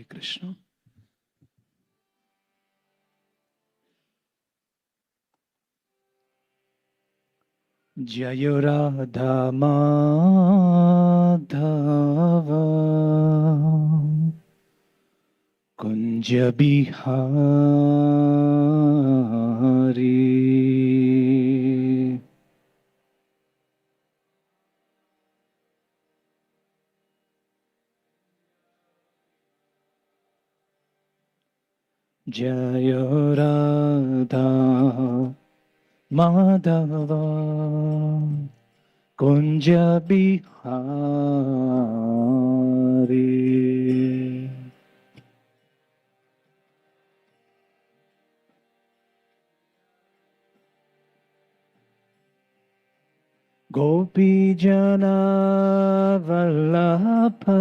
Krishna. Jayo Radha Madhava Kunja Bihari Jayo Radha Madhava Kunja Bihari Gopi Jana Vallabha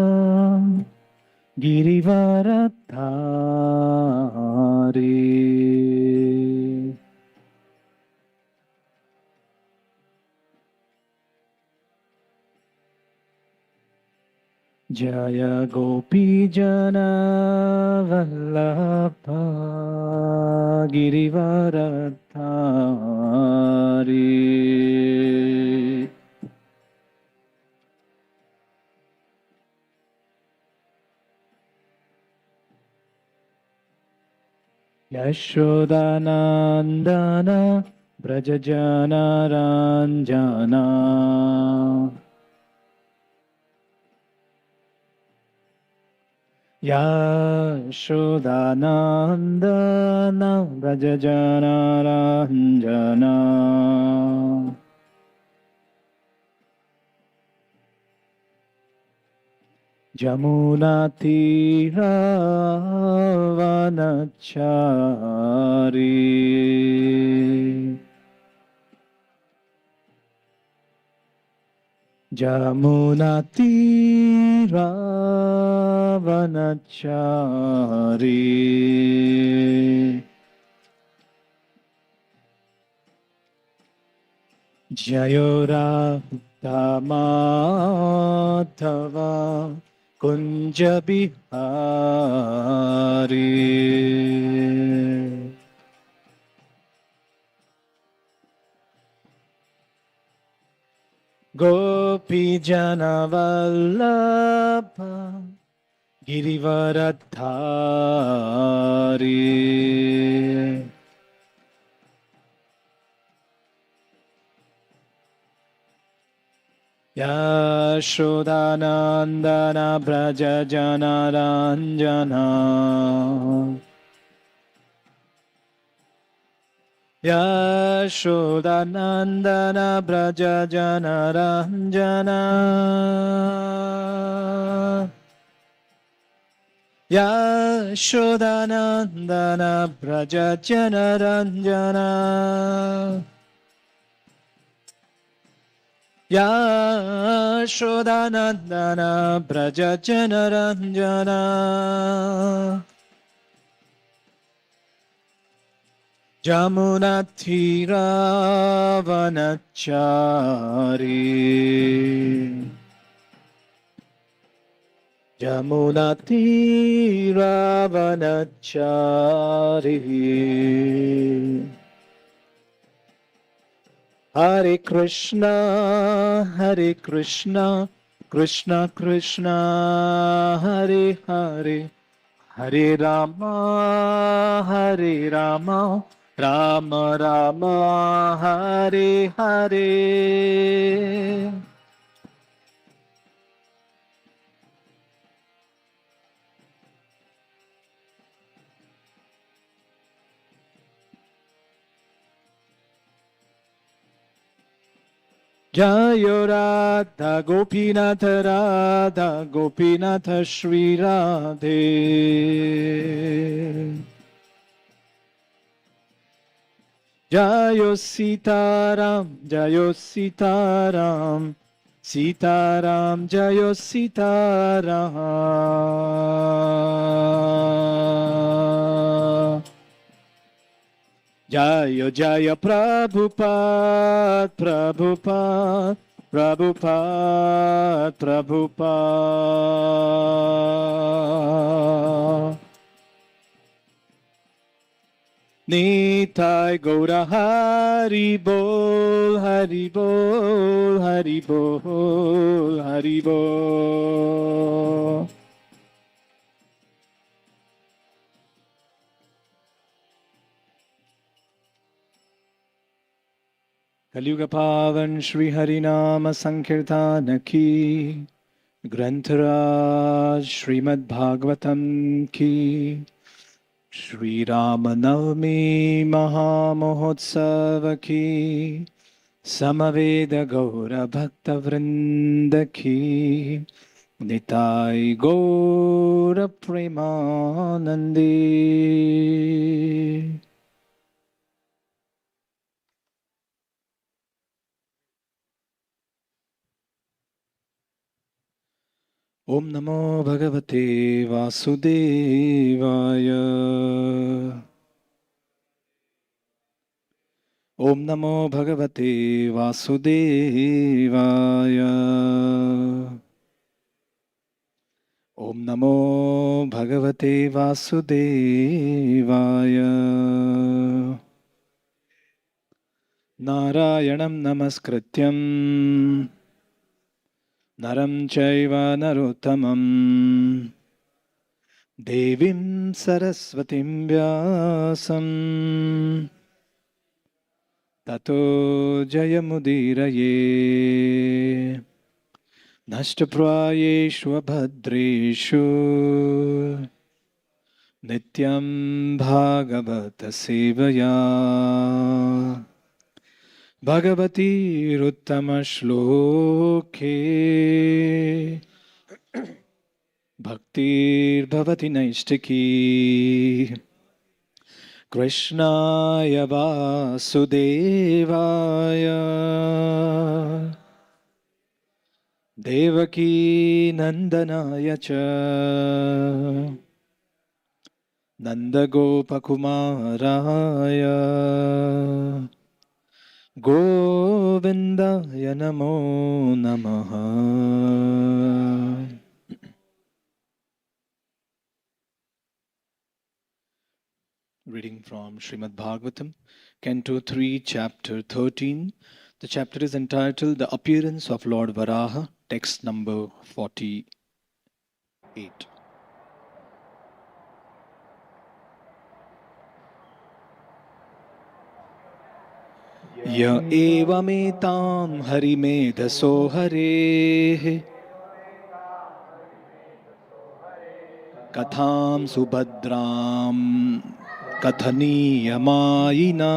Girivaradhari Jaya Gopi Jana Vallabha Girivaradhari Yashodanandana Brajajana Ranjana Yashodanandana Brajajana Ranjana Jamuna Tira Vanachari Jamuna Tira Vanachari Jayora Madhava Kunja Bihari Gopi Jana Vallabha Girivaradhari Yashodanandana Brajajana Ranjana Yashodanandana Brajajana Ranjana Yashodanandana Brajajana Ranjana Yashodanandana Brajajana Ranjana Jamuna Tira Vanachari Jamuna Tira Vanachari Hare Krishna, Hare Krishna, Krishna Krishna, Hare Hare, Hare Rama, Hare Rama, Rama Rama, Hare Hare. Jayo Radha Gopinath Radha Gopinath Shri Radhe Jayo Sitaram Jayo Sitaram Sitaram Jayo Sitaram Jayo Jaya Prabhupada Prabhupada Prabhupada, Prabhupada. Nitai Gaura HariBol, HariBol, HariBol, HariBol. Kaliyuga Pavan Shri Harinama Sankirtana Ki, Grantaraj Srimad Bhagavatam Ki, Shri Rama Navami Maha Mahotsava Ki, Samaveda Gaura Bhakta Vrinda Ki, Nitai Gaura Premanande. Om Namo Bhagavate Vasudevaya. Om Namo Bhagavate Vasudevaya. Om Namo Bhagavate Vasudevaya. Narayanam Namaskrityam Naram Chaiva Narottamam Devim Saraswatim Vyasam Tato Jayamudiraye Nashtaprayeshu Abhadreshu Nityam Bhagavata Sevaya Bhagavati Ruttama Shloke Bhaktir Bhavati Naistaki Krishnaya Vasudevaya Devaki Nandanaya Cha Nandagopakumaraya Govindaya Namo Namaha. Reading from Srimad Bhagavatam, Canto 3, Chapter 13. The chapter is entitled The Appearance of Lord Varaha, text number 48. Ya evametam harimedaso harehe katham subhadram kathaniyamaina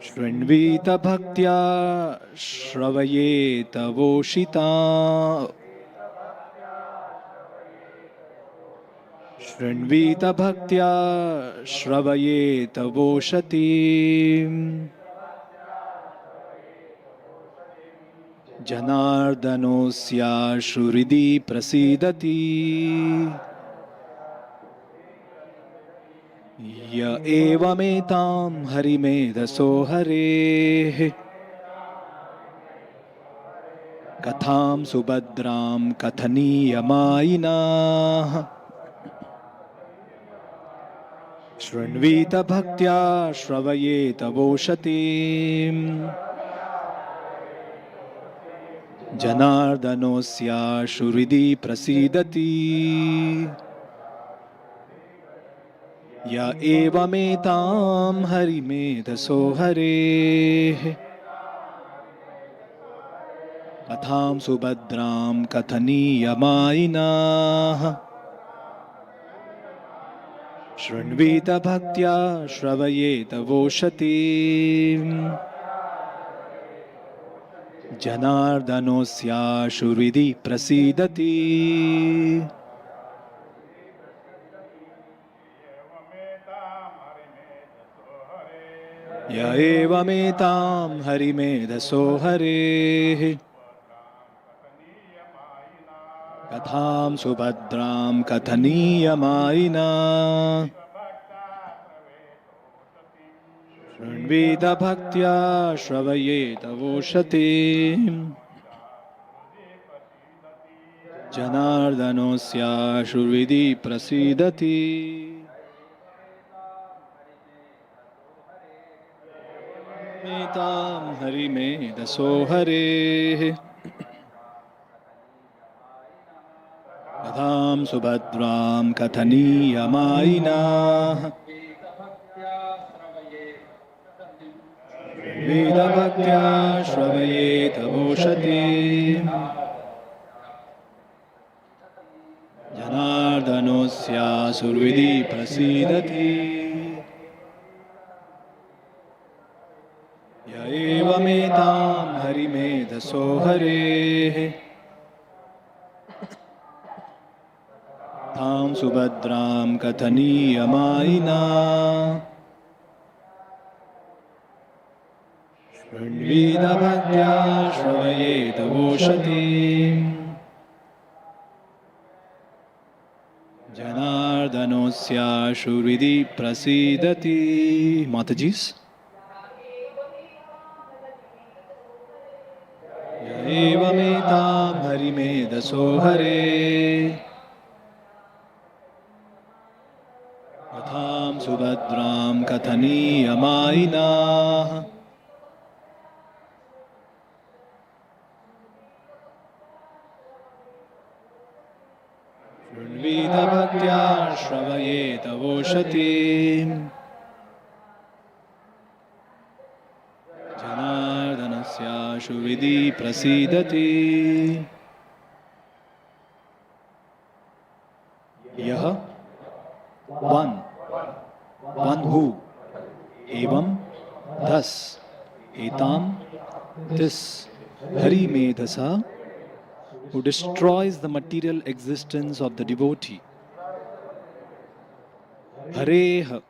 Shrinvita bhaktya shravayeta voshita Shrinvita bhaktya shravayeta voshati Janardanosya shuridi prasidati Ya evametam harimedaso harehe Katham subhadram kathaniyamaina Shrinvita bhaktya shravayeta voshati Janardanosya shuridi prasidati Ya evametam harimedaso harehe Katham subhadram kathaniyamaina Shrinvita bhaktya shravayeta voshati Janardanosya shuridi prasidati Ya evametam harimedaso harehe Katham subhadram kathaniyamaina Shranveda bhaktya shravayeta voshate Janardanosya shurvidi prasidati Metam harime dasohare Kadham subhadram kathaniyamaina Veda bhaktya shravayeta voshati Janardanosya survidi prasidati Yaeva metam harime dasohare Tam subhadram kathaniyamaina Shranveda bhaktya shravayeta voshati Janardanosya shurvidi prasidati Matajis Yaeva metam harime dasohare Katham subhadram kathaniyamaina Shranveda bhaktya shravayeta voshati Janardanasya shurvidi prasidati Yah one who Evam thus Etam this Hari Medhasa who destroys the material existence of the devotee. Hareha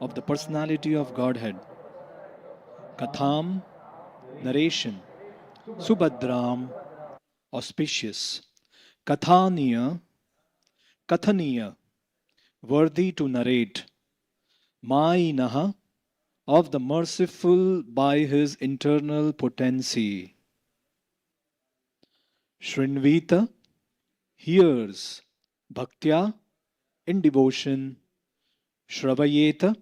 of the personality of Godhead. Katham narration. Subhadram auspicious. Kathaniya worthy to narrate. Mainaha of the merciful by his internal potency. Shrinvita hears. Bhaktya in devotion. Shravayeta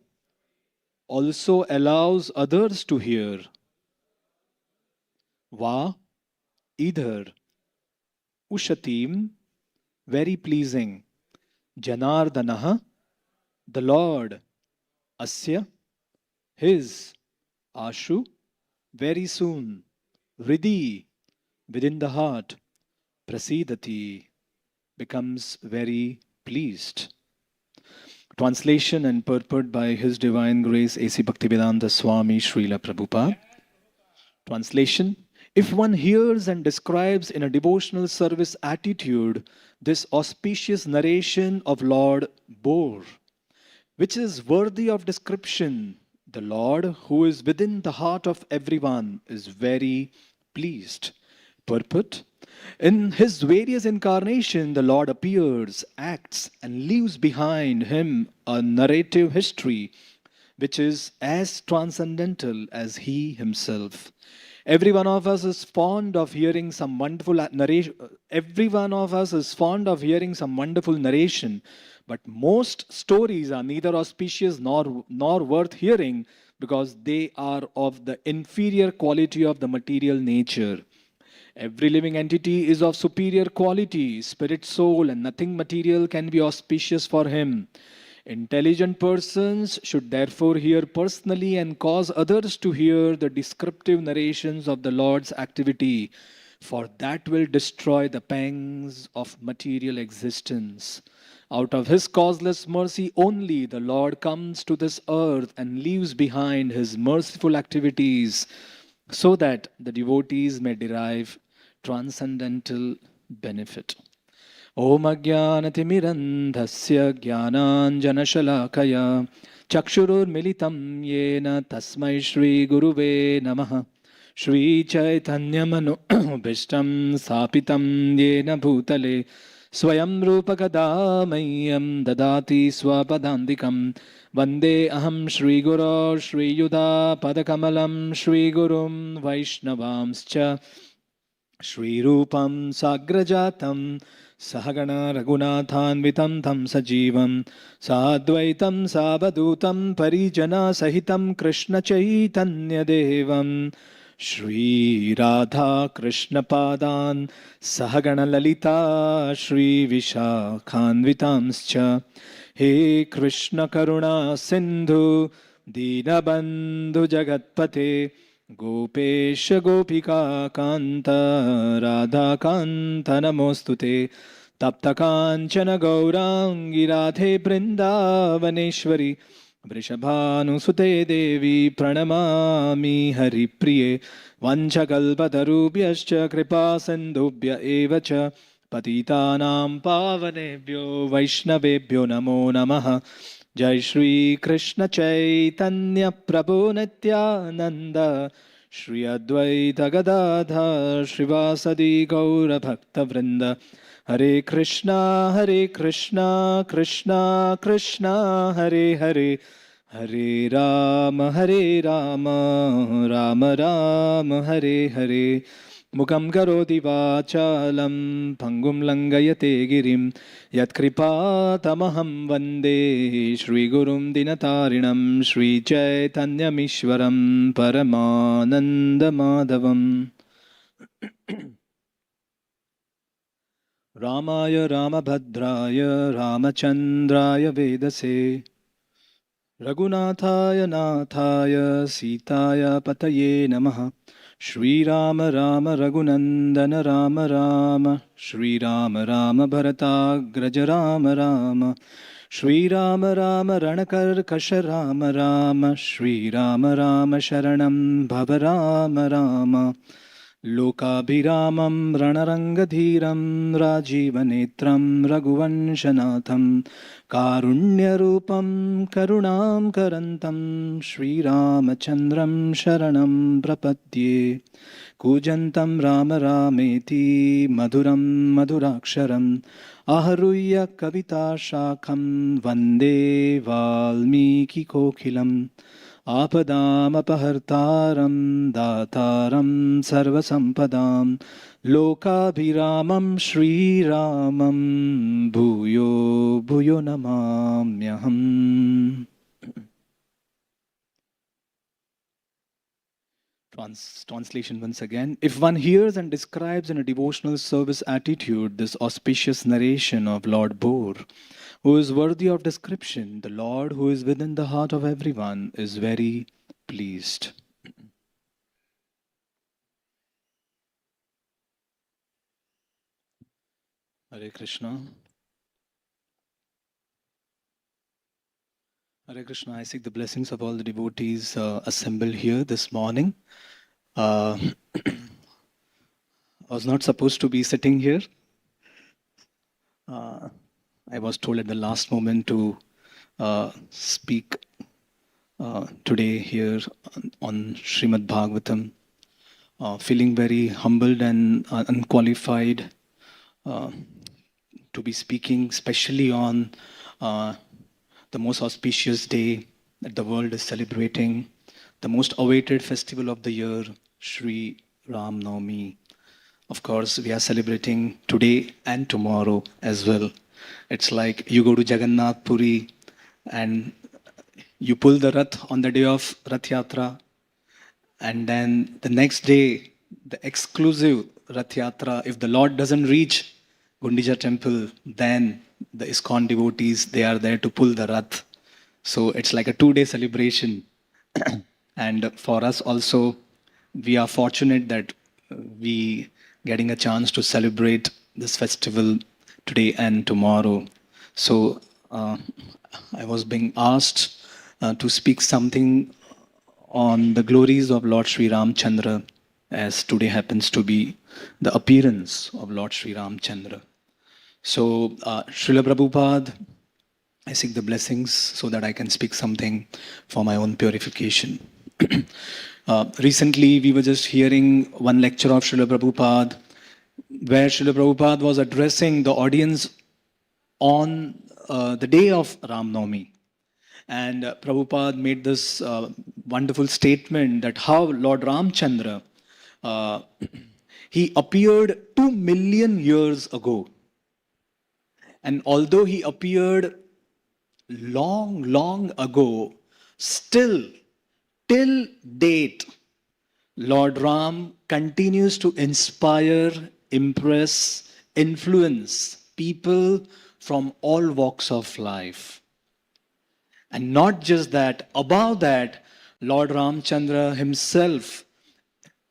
also allows others to hear. Va either. Ushatim very pleasing. Janardanaha the Lord. Asya his. Ashu very soon. Vriddhi within the heart. Prasidati becomes very pleased. Translation and purport by His Divine Grace A.C. Bhaktivedanta Swami Srila Prabhupada. Translation: if one hears and describes in a devotional service attitude this auspicious narration of Lord Bore, which is worthy of description, the Lord who is within the heart of everyone is very pleased. Purport: in his various incarnations, the Lord appears, acts, and leaves behind him a narrative history which is as transcendental as he himself. Every one of us is fond of hearing some wonderful narration. But most stories are neither auspicious nor worth hearing because they are of the inferior quality of the material nature. Every living entity is of superior quality, spirit, soul, and nothing material can be auspicious for him. Intelligent persons should therefore hear personally and cause others to hear the descriptive narrations of the Lord's activity, for that will destroy the pangs of material existence. Out of his causeless mercy only, the Lord comes to this earth and leaves behind his merciful activities, so that the devotees may derive transcendental benefit. Om Ajnanatimirandhasya Jnananjanashalakaya Chakshurur Militam Yena Tasmai Shri Guruve Namaha Shri Chaitanya Mano Bhishtam Sapitam Yena Bhutale Swayam Rupa Kada Mayam Dadati Swapadandikam Vande Aham Shri Guru Shri Yuda Padakamalam Shri Gurum Vaishnavamscha Shri Rupam Sagrajatam Sahagana Raghunathanvitam Tam Sajivam Sadvaitam Savadutam Parijana Sahitam Krishna Chaitanya Devam Shri Radha Krishna Padan Sahagana Lalita Shri Vishakhanvitamscha He Krishna Karuna Sindhu Dinabandhu Jagatpate Gopesh Gopika Kanta Radha Kanta Namostute Tapta Kanchana Gaurangi Radhe Brindavaneshwari Vrishabhanusute Devi Pranamami Haripriye Vanchakalpatarubhyascha Kripa Sindhubhya Evacha Patitanam Pavanebhyo Vaishnavebhyo Namo Namaha Jai Shri Krishna Chaitanya Prabhu Nityananda Shri Advaita Gadadha Shrivasadi Gaura Bhakta Vrinda Hare Krishna Krishna Krishna Hare Hare Hare Rama Rama Rama Hare Hare Mukam karoti vachalam Pangum langayate girim Yat kripatamaham vande Shri Gurum Dinatarinam Shri Chaitanyamishwaram Paramananda Madhavam Ramaya Ramabhadraya Ramachandraya Vedase Raghunathaya Nathaya Sitaya Pataye Namaha Shri Rama Rama Raghunandana Rama Rama Shri Rama Rama Bharatagraja Rama Rama Shri Rama Rama Ranakarkasha Rama Rama Shri Rama Rama Sharanam Bhava Rama Rama Lokabhiramam Ranarangadhiram Rajivanetram Raghuvanshanatham Karunyarupam Karunam Karantam Shri Ramachandram Sharanam Prapadye Kujantam Rama Rameti Madhuram Madhuraksharam Aharuya Kavita Shakham Vande Valmiki Kokhilam Apadam apahartaram dataram sarvasampadam lokabhiramam Shri Ramam bhuyo bhuyo namamyaham. Translation once again. If one hears and describes in a devotional service attitude this auspicious narration of Lord Bore, who is worthy of description, the Lord who is within the heart of everyone is very pleased. Hare Krishna. Hare Krishna. I seek the blessings of all the devotees assembled here this morning. I was not supposed to be sitting here. I was told at the last moment to speak today here on Srimad Bhagavatam. Feeling very humbled and unqualified to be speaking, especially on the most auspicious day that the world is celebrating, the most awaited festival of the year, Sri Ram Navami. Of course, we are celebrating today and tomorrow as well. It's like you go to Jagannath Puri and you pull the Rath on the day of Rath Yatra, and then the next day, the exclusive Rath Yatra, if the Lord doesn't reach Gundija temple, then the ISKCON devotees, they are there to pull the Rath. So it's like a 2-day celebration. And for us also, we are fortunate that we getting a chance to celebrate this festival today and tomorrow. So I was being asked to speak something on the glories of Lord Sri Ramchandra, as today happens to be the appearance of Lord Sri Ramchandra. So, Srila Prabhupada, I seek the blessings so that I can speak something for my own purification. Recently, we were just hearing one lecture of Srila Prabhupada where Srila Prabhupada was addressing the audience on the day of Ram Navami. And Prabhupada made this wonderful statement that how Lord Ramchandra, uh, he appeared 2 million years ago. And although he appeared long, long ago, still, till date, Lord Ram continues to inspire, impress, influence people from all walks of life. And not just that, above that, Lord Ramchandra himself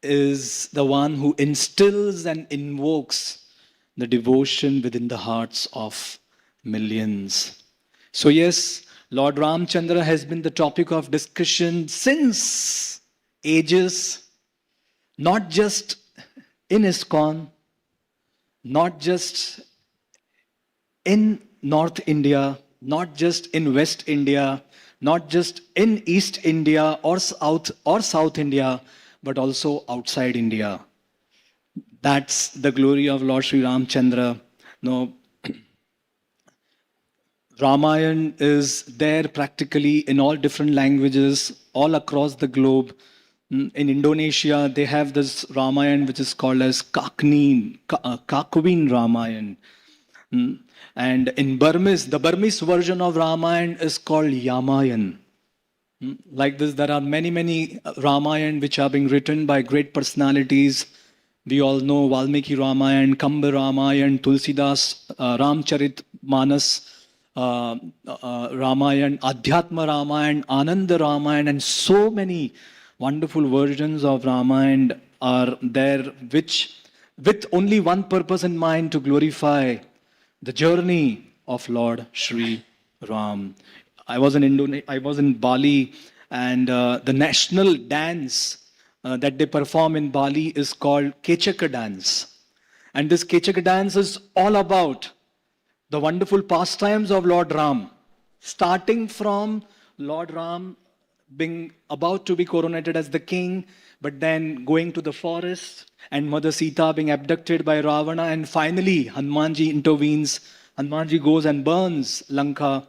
is the one who instills and invokes the devotion within the hearts of millions. So, yes, Lord Ramchandra has been the topic of discussion since ages, not just in ISKCON, not just in North India, not just in West India, not just in East India or South India, but also outside India. That's the glory of Lord Sri Ramchandra. No, Ramayana is there practically in all different languages all across the globe. In Indonesia, they have this Ramayana which is called as Kakawin Ramayana. And in Burmese, the Burmese version of Ramayana is called Yamayan. Like this, there are many, many Ramayana which are being written by great personalities. We all know Valmiki Ramayana, Kamba Ramayana, Tulsidas, Ramcharit Manas, Ramayana, Adhyatma Ramayana, Ananda Ramayana, and so many wonderful versions of Ramayana are there, which with only one purpose in mind, to glorify the journey of Lord Sri Ram. I was in Bali, and the national dance that they perform in Bali is called Kechaka dance. And this Kechaka dance is all about the wonderful pastimes of Lord Ram, starting from Lord Ram being about to be coronated as the king, but then going to the forest and Mother Sita being abducted by Ravana, and finally Hanumanji intervenes. Hanumanji goes and burns Lanka,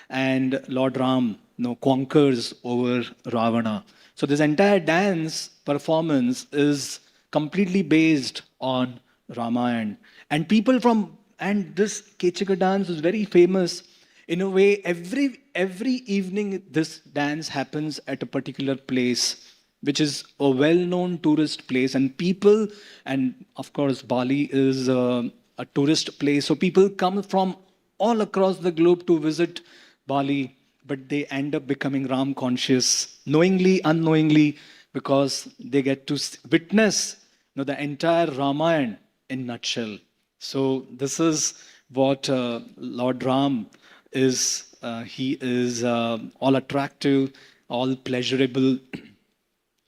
and Lord Ram conquers over Ravana. So this entire dance performance is completely based on Ramayana. And people from, and this Kechaka dance is very famous. In a way, every evening this dance happens at a particular place, which is a well-known tourist place. And people, and of course Bali is a tourist place, so people come from all across the globe to visit Bali, but they end up becoming Ram conscious, knowingly, unknowingly, because they get to witness the entire Ramayana in nutshell. So this is what Lord Ram is. He is all attractive, all pleasurable.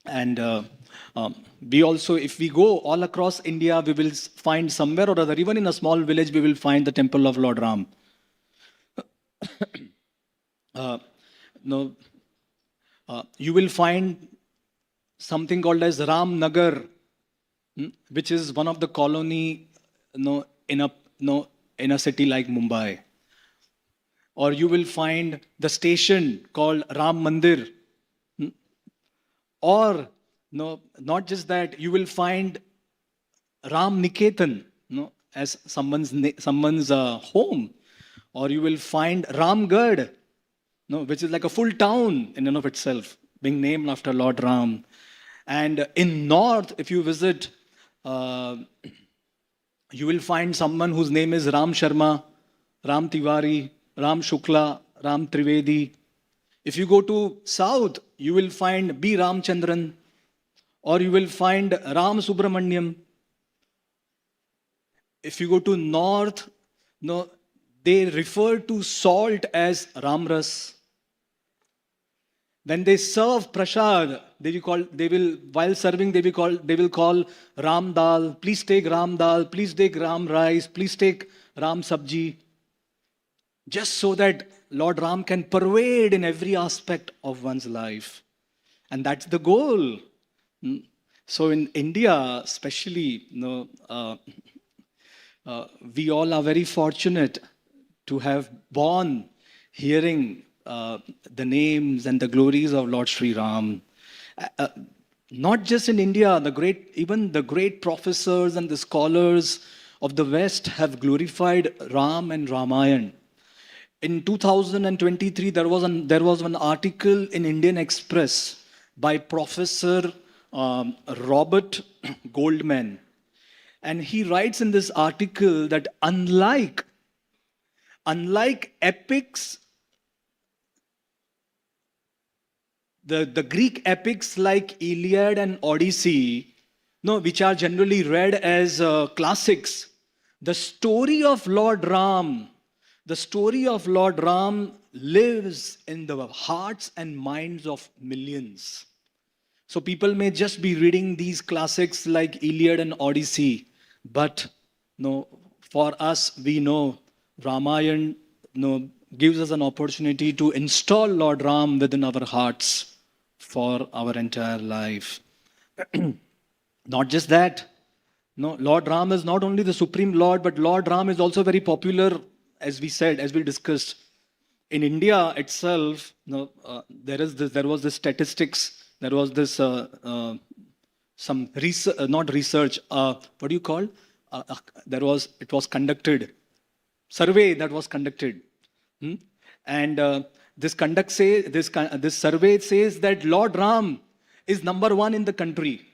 And we also, if we go all across India, we will find somewhere or other, even in a small village, we will find the temple of Lord Ram. You will find something called as Ram Nagar, which is one of the colony, in a city like Mumbai. Or you will find the station called Ram Mandir. Or not just that, you will find Ram Niketan, as someone's home. Or you will find Ramgarh, which is like a full town in and of itself, being named after Lord Ram. And in North, if you visit, you will find someone whose name is Ram Sharma, Ram Tiwari, Ram Shukla, Ram Trivedi. If you go to South, you will find B. Ramchandran, or you will find Ram Subramanyam. If you go to North, they refer to salt as Ramras. When they serve prasad, while serving, they will call Ram Dal, please take Ram Dal, please take Ram Rice, please take Ram Sabji. Just so that Lord Ram can pervade in every aspect of one's life. And that's the goal. So in India, especially, We all are very fortunate to have born hearing the names and the glories of Lord Sri Ram. Uh, Not just in India, even the great professors and the scholars of the West have glorified Ram and Ramayana. In 2023, there was an article in Indian Express by Professor Robert Goldman. And he writes in this article that unlike epics, the Greek epics like Iliad and Odyssey, no, which are generally read as classics, the story of Lord Ram, the story of Lord Ram lives in the hearts and minds of millions. So people may just be reading these classics like Iliad and Odyssey, but no, for us, we know Ramayana gives us an opportunity to install Lord Ram within our hearts for our entire life. Not just that, no, Lord Ram is not only the Supreme Lord, but Lord Ram is also very popular, as we said, as we discussed. In India itself, there was this statistics, there was this some research, not research, what do you call? It was conducted, survey that was conducted. And this survey says that Lord Ram is number one in the country.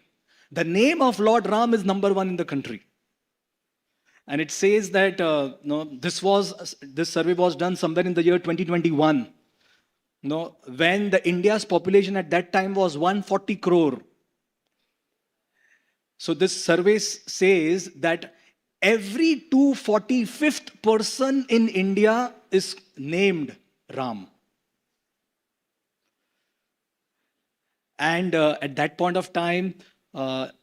The name of Lord Ram is number one in the country. And it says that this survey was done somewhere in the year 2021. When the India's population at that time was 140 crore. So this survey says that every 245th person in India is named Ram. And at that point of time, the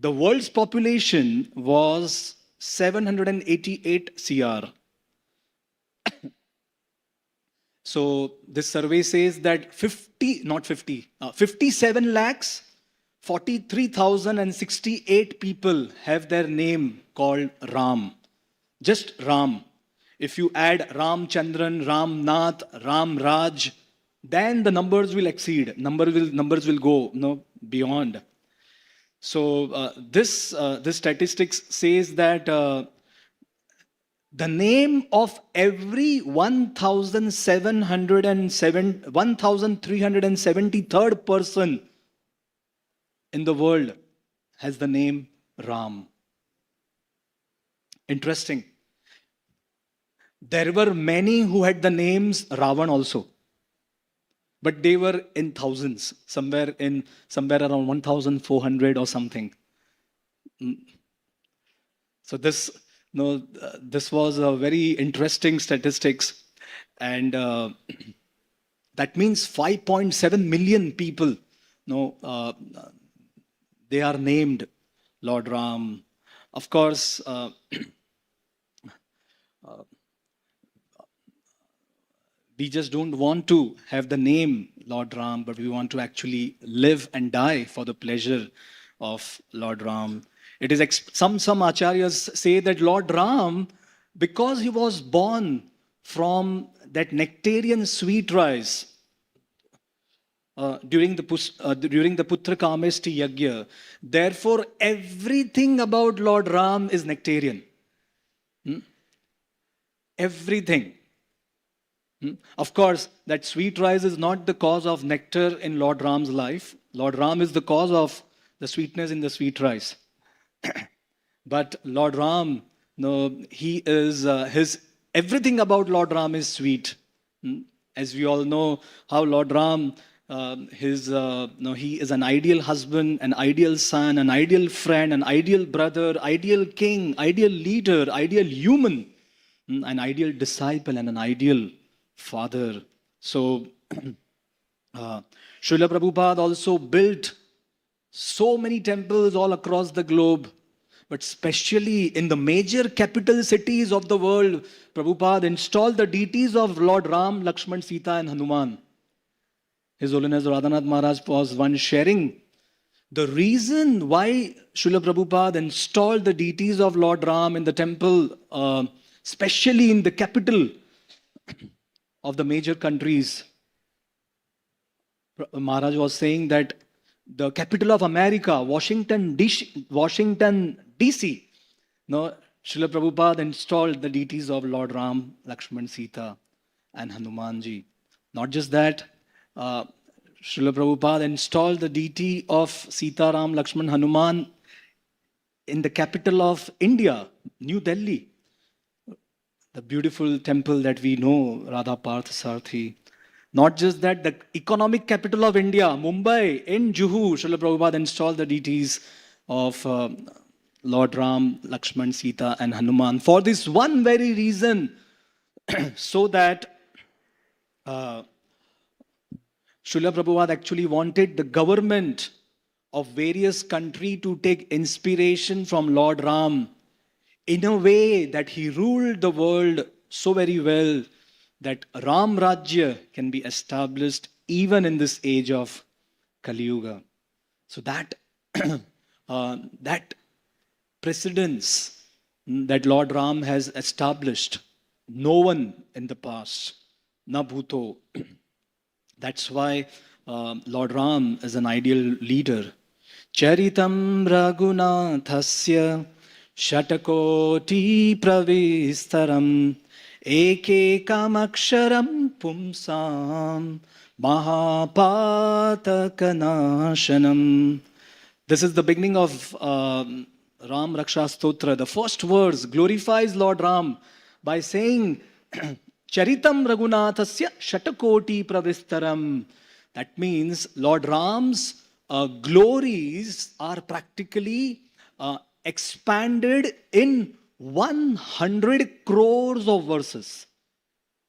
world's population was 788 CR. So this survey says that 57 lakhs 43,068 people have their name called Ram. Just Ram. If you add Ram Chandran, Ram Nath, Ram Raj, then the numbers will exceed. Numbers will go beyond. So this statistics says that the name of every 1,373rd person in the world has the name Ram. Interesting. There were many who had the names Ravan also, but they were in thousands, somewhere around 1,400 or something. So this was a very interesting statistics, and that means 5.7 million people. They are named Lord Ram. Of course, we just don't want to have the name Lord Ram, but we want to actually live and die for the pleasure of Lord Ram. It is some acharyas say that Lord Ram, because he was born from that nectarian sweet rice during the Putra Kamesti Yagya, therefore everything about Lord Ram is nectarian. Everything. Of course, that sweet rice is not the cause of nectar in Lord Ram's life. Lord Ram is the cause of the sweetness in the sweet rice. But Lord Ram, he is everything about Lord Ram is sweet. As we all know, how Lord Ram, he is an ideal husband, an ideal son, an ideal friend, an ideal brother, ideal king, ideal leader, ideal human, an ideal disciple, and an ideal father. So, Srila Prabhupada also built so many temples all across the globe, but especially in the major capital cities of the world, Prabhupada installed the deities of Lord Ram, Lakshman, Sita, and Hanuman. His Holiness Radhanath Maharaj was once sharing The reason why Srila Prabhupada installed the deities of Lord Ram in the temple, especially in the capital of the major countries, Maharaj was saying that the capital of America, Washington DC, no, Srila Prabhupada installed the deities of Lord Ram, Lakshman, Sita, and Hanumanji. Not just that, Srila Prabhupada installed the deity of Sita, Ram, Lakshman, Hanuman in the capital of India, New Delhi. The beautiful temple that we know, Radha Parth Sarthi. Not just that, the economic capital of India, Mumbai, in Juhu, Srila Prabhupada installed the deities of Lord Ram, Lakshman, Sita, and Hanuman. For this one very reason, so that Srila Prabhupada actually wanted the government of various countries to take inspiration from Lord Ram in a way that he ruled the world so very well that Ram Rajya can be established even in this age of Kali Yuga. So that that precedence that Lord Ram has established, no one in the past, na bhuto. That's why Lord Ram is an ideal leader. Charitam Raghunathasya Shatakoti Pravistaram Ekekam Aksharam Pumsam Mahapatakanashanam. This is the beginning of Ram Raksha Stotra. The first verse glorifies Lord Ram by saying Charitam Raghunathasya Shatakoti Pravistaram. That means Lord Ram's glories are practically expanded in 100 crores of verses.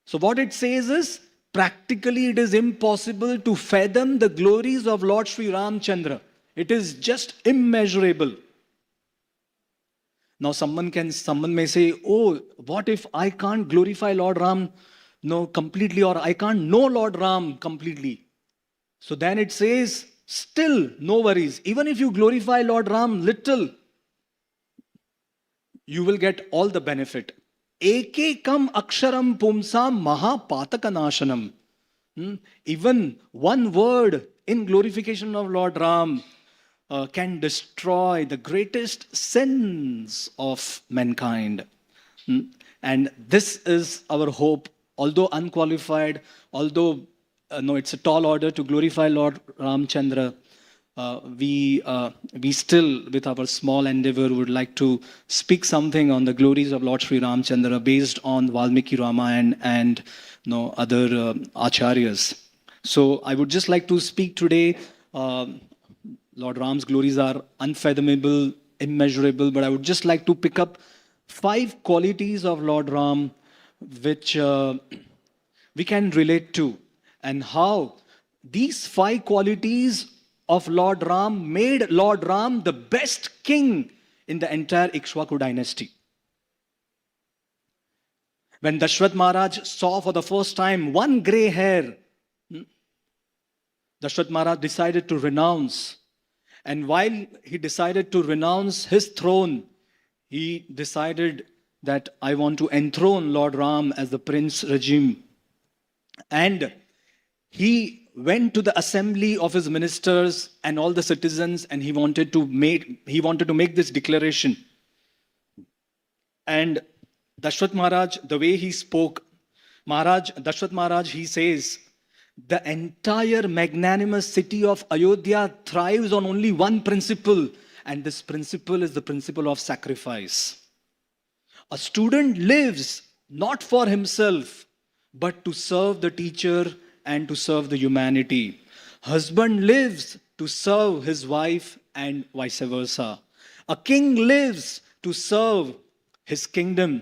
So what it says is, practically it is impossible to fathom the glories of Lord Sri Ramchandra. It is just immeasurable. Now someone may say, oh, what if I can't glorify Lord Ram completely, or I can't know Lord Ram completely? So then it says, still no worries. Even if you glorify Lord Ram little, you will get all the benefit. Ekekam aksharam pumsam mahapatakanashanam. Even one word in glorification of Lord Ram can destroy the greatest sins of mankind. And this is our hope, although unqualified, although it's a tall order to glorify Lord Ramchandra. We still, with our small endeavor, would like to speak something on the glories of Lord Sri Ramchandra based on Valmiki Ramayana and other acharyas. So I would just like to speak today. Lord Ram's glories are unfathomable, immeasurable, but I would just like to pick up 5 qualities of Lord Ram which we can relate to, and how these 5 qualities of Lord Ram made Lord Ram the best king in the entire Ikshvaku dynasty. When Dashrath Maharaj saw for the first time one grey hair, Dashrath Maharaj decided to renounce. And while he decided to renounce his throne, he decided that I want to enthrone Lord Ram as the prince regime. And he went to the assembly of his ministers and all the citizens, and he wanted to make this declaration. And Dashrath Maharaj, the way he spoke, Dashrath Maharaj, he says, the entire magnanimous city of Ayodhya thrives on only one principle, and this principle is the principle of sacrifice. A student lives not for himself, but to serve the teacher and to serve the humanity. Husband lives to serve his wife and vice versa. A king lives to serve his kingdom.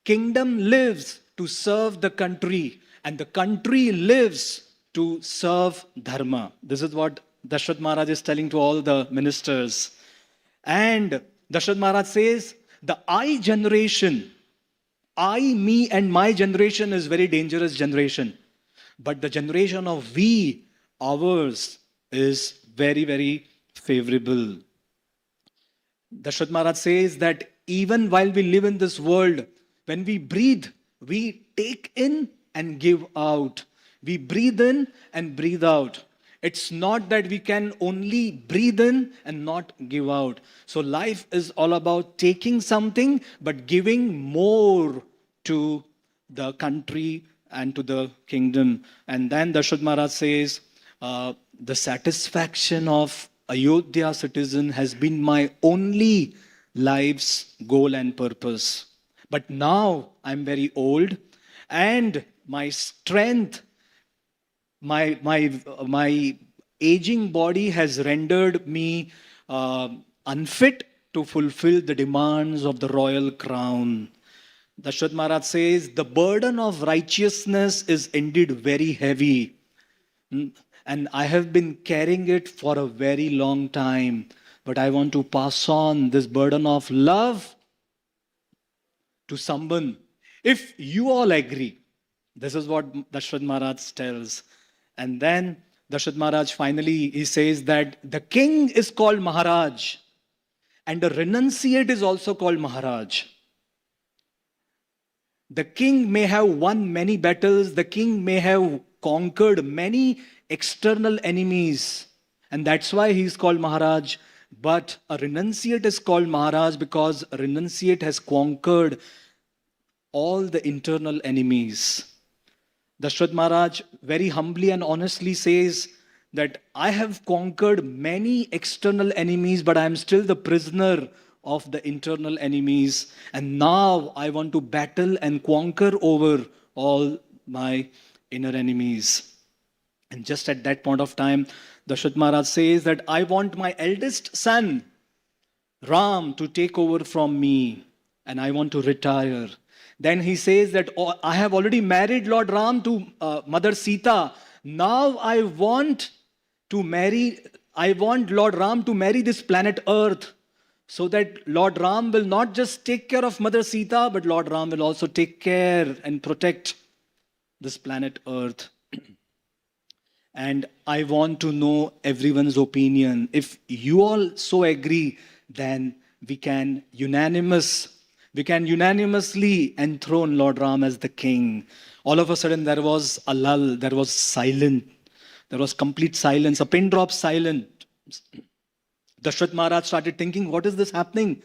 Kingdom lives to serve the country, and the country lives to serve dharma. This is what Dashrath Maharaj is telling to all the ministers. And Dashrath Maharaj says, the I generation, I, me and my generation is very dangerous generation. But the generation of we, ours, is very, very favorable. Dashrath Maharaj says that even while we live in this world, when we breathe, we take in and give out. We breathe in and breathe out. It's not that we can only breathe in and not give out. So life is all about taking something but giving more to the country and to the kingdom. And then Dashrath Maharaj says, the satisfaction of Ayodhya citizen has been my only life's goal and purpose. But now I'm very old and my strength, my aging body has rendered me unfit to fulfill the demands of the royal crown. Dashrath Maharaj says, the burden of righteousness is indeed very heavy. And I have been carrying it for a very long time. But I want to pass on this burden of love to someone. If you all agree, this is what Dashrath Maharaj tells. And then Dashrath Maharaj finally, he says that the king is called Maharaj and the renunciate is also called Maharaj. The king may have won many battles, the king may have conquered many external enemies, and that's why he is called Maharaj. But a renunciate is called Maharaj because a renunciate has conquered all the internal enemies. Dashrath Maharaj very humbly and honestly says that I have conquered many external enemies, but I am still the prisoner of the internal enemies. And now I want to battle and conquer over all my inner enemies. And just at that point of time, Dashrath Maharaj says that I want my eldest son, Ram, to take over from me and I want to retire. Then he says that I have already married Lord Ram to Mother Sita. Now I want Lord Ram to marry this planet Earth, so that Lord Ram will not just take care of Mother Sita, but Lord Ram will also take care and protect this planet Earth. And I want to know everyone's opinion. If you all so agree, then we can unanimously enthrone Lord Ram as the king. All of a sudden there was a lull, there was silence. There was complete silence, a pin drop silence. Dashrath Maharaj started thinking, what is this happening?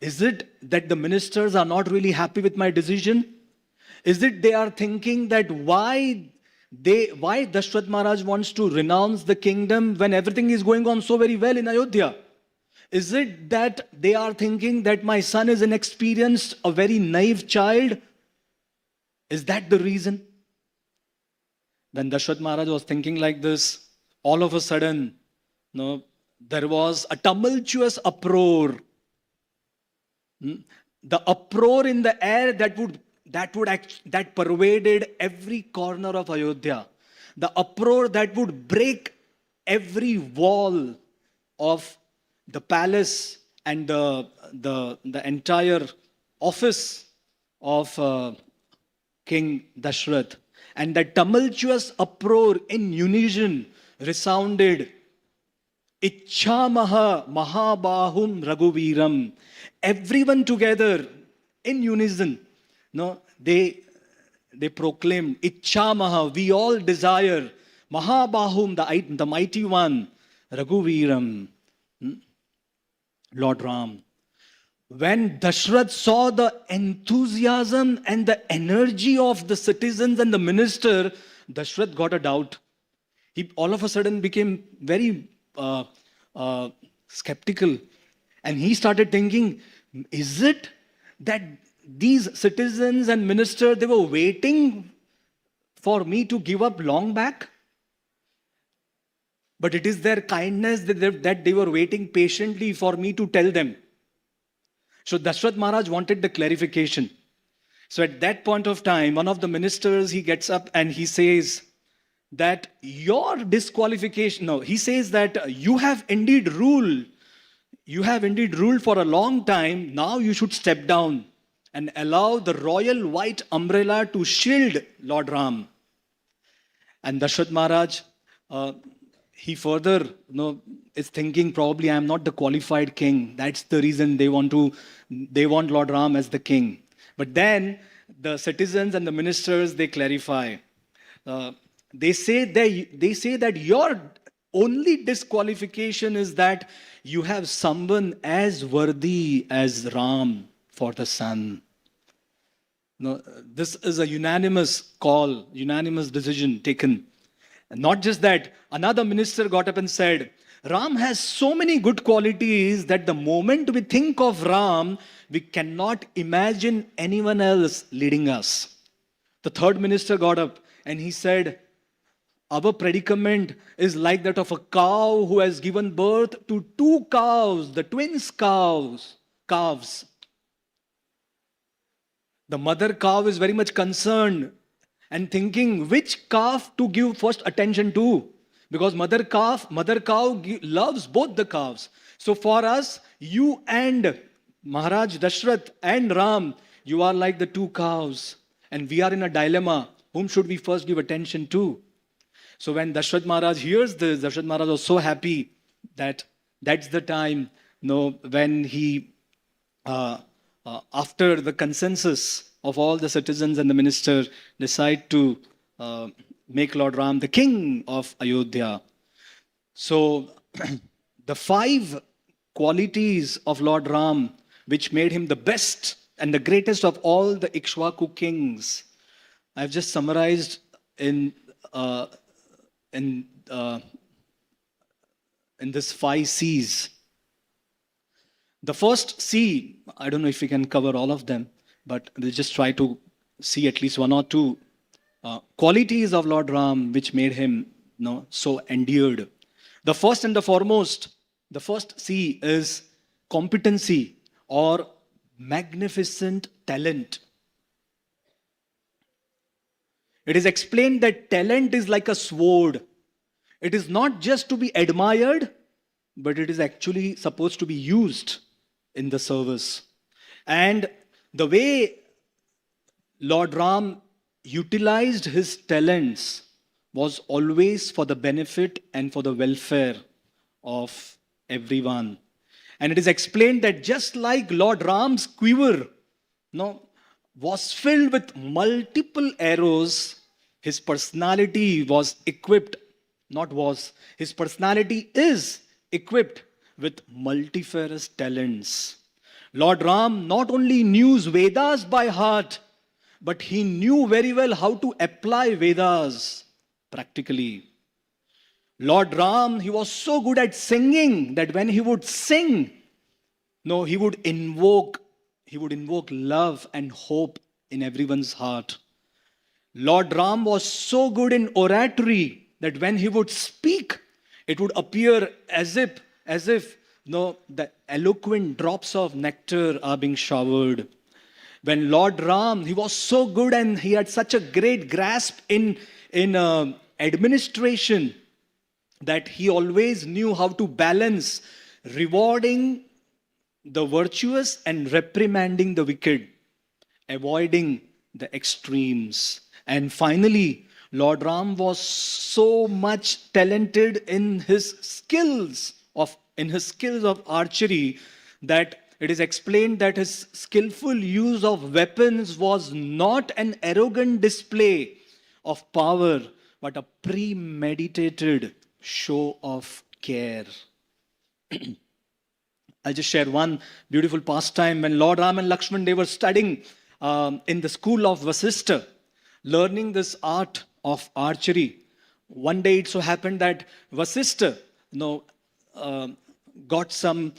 Is it that the ministers are not really happy with my decision? Is it they are thinking that why Dashrath Maharaj wants to renounce the kingdom when everything is going on so very well in Ayodhya? Is it that they are thinking that my son is inexperienced, a very naive child? Is that the reason? When Dashrath Maharaj was thinking like this, all of a sudden, there was a tumultuous uproar. The uproar in the air that pervaded every corner of Ayodhya. The uproar that would break every wall of the palace and the entire office of King Dashrath. And that tumultuous uproar in unison resounded, Ichchamaha Mahabahum Raghuviram. Everyone together in unison, they proclaimed, Ichchamaha, we all desire, Mahabahum, the mighty one, Raghuviram, Lord Ram. When Dashrath saw the enthusiasm and the energy of the citizens and the minister, Dashrath got a doubt. He all of a sudden became very skeptical. And he started thinking, is it that these citizens and ministers, they were waiting for me to give up long back? But it is their kindness that they were waiting patiently for me to tell them. So Dashrath Maharaj wanted the clarification. So at that point of time, one of the ministers, he gets up and he says that your disqualification, he says that you have indeed ruled for a long time. Now you should step down and allow the royal white umbrella to shield Lord Ram. And Dashrath Maharaj, he further, is thinking probably I am not the qualified king. That's the reason they want Lord Ram as the king. But then the citizens and the ministers, they clarify. Uh, they say that your only disqualification is that you have someone as worthy as Ram for the son. No, this is a unanimous call, unanimous decision taken. And not just that, another minister got up and said, Ram has so many good qualities that the moment we think of Ram, we cannot imagine anyone else leading us. The third minister got up and he said, our predicament is like that of a cow who has given birth to two cows, the twins calves. The mother cow is very much concerned and thinking which calf to give first attention to. Because mother cow loves both the calves. So for us, you and Maharaj Dashrath and Ram, you are like the two cows. And we are in a dilemma. Whom should we first give attention to? So when Dashrath Maharaj hears this, Dashrath Maharaj was so happy that that's the time, when he, after the consensus of all the citizens and the minister, decide to make Lord Ram the king of Ayodhya. So the 5 qualities of Lord Ram which made him the best and the greatest of all the Ikshvaku kings, I've just summarized in this 5 C's. The first C, I don't know if we can cover all of them, but we'll just try to see at least 1 or 2 qualities of Lord Ram which made him so endeared. The first and the foremost, the first C is competency or magnificent talent. It is explained that talent is like a sword. It is not just to be admired, but it is actually supposed to be used in the service. And the way Lord Ram utilized his talents was always for the benefit and for the welfare of everyone. And it is explained that just like Lord Ram's quiver was filled with multiple arrows, his personality was equipped, his personality is equipped with multifarious talents. Lord Ram not only knew Vedas by heart, but he knew very well how to apply Vedas practically. Lord Ram, he was so good at singing that when he would sing, he would invoke love and hope in everyone's heart. Lord Ram was so good in oratory that when he would speak, it would appear as if the eloquent drops of nectar are being showered. When Lord Ram, he was so good and he had such a great grasp in administration that he always knew how to balance rewarding the virtuous and reprimanding the wicked, avoiding the extremes. And finally, Lord Ram was so much talented in his skills of archery that it is explained that his skillful use of weapons was not an arrogant display of power, but a premeditated show of care. I'll just share one beautiful pastime. When Lord Ram and Lakshman, they were studying in the school of Vasishtha, learning this art of archery. One day it so happened that Vasishtha, got some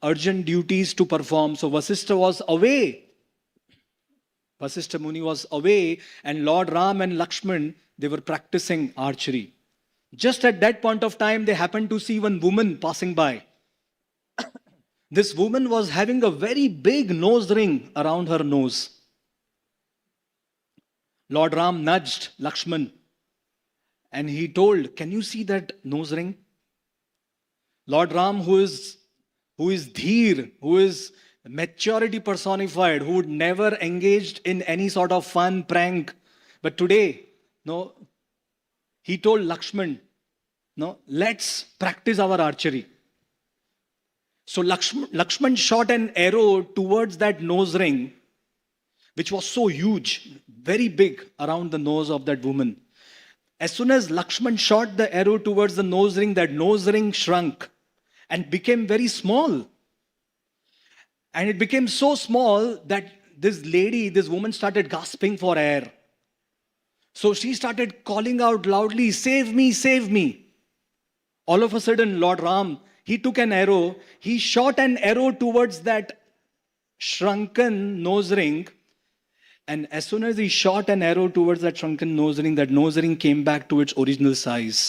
urgent duties to perform. So Vasishtha was away. Vasishtha Muni was away, and Lord Ram and Lakshman, they were practicing archery. Just at that point of time, they happened to see one woman passing by. This woman was having a very big nose ring around her nose. Lord Ram nudged Lakshman and he told, "Can you see that nose ring?" Lord Ram, who is dheer, who is maturity personified, who would never engaged in any sort of fun prank, but today, he told Lakshman, no, let's practice our archery. So Lakshman shot an arrow towards that nose ring, which was so huge, very big around the nose of that woman. As soon as Lakshman shot the arrow towards the nose ring, that nose ring shrunk and became very small. And it became so small that this woman started gasping for air. So she started calling out loudly, "Save me, save me." All of a sudden, Lord Ram, he took an arrow, he shot an arrow towards that shrunken nose ring. And as soon as he shot an arrow towards that shrunken nose ring came back to its original size.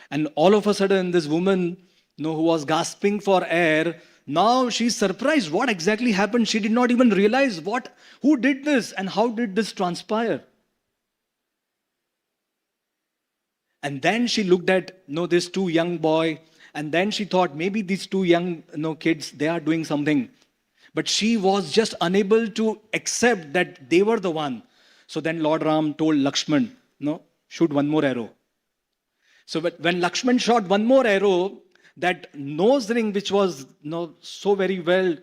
And all of a sudden, this woman, who was gasping for air, now she's surprised. What exactly happened? She did not even realize who did this and how did this transpire. And then she looked at this two young boy, and then she thought maybe these two young kids, they are doing something. But she was just unable to accept that they were the one. So then Lord Ram told Lakshman, shoot one more arrow. So when Lakshman shot one more arrow, that nose ring, which was so very well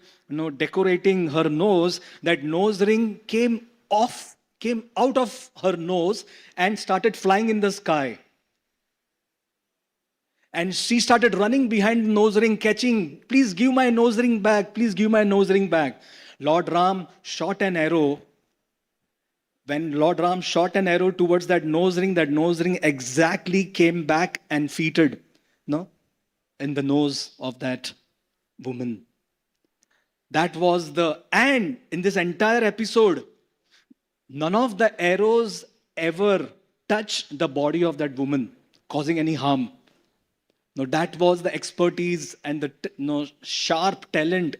decorating her nose, that nose ring came out of her nose and started flying in the sky. And she started running behind the nose ring, catching, "Please give my nose ring back, please give my nose ring back." Lord Ram shot an arrow. When Lord Ram shot an arrow towards that nose ring exactly came back and feated in the nose of that woman. That was and in this entire episode, none of the arrows ever touched the body of that woman, causing any harm. Now that was the expertise and the sharp talent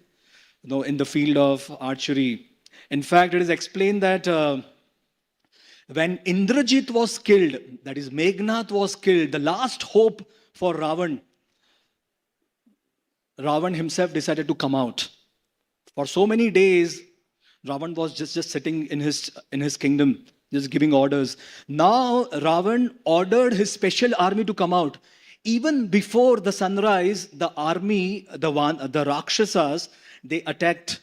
in the field of archery. In fact, it is explained that when Indrajit was killed, that is Meghnad was killed, the last hope for Ravan himself decided to come out. For so many days, Ravan was just sitting in his kingdom, just giving orders. Now Ravan ordered his special army to come out. Even before the sunrise, the army, the Rakshasas, they attacked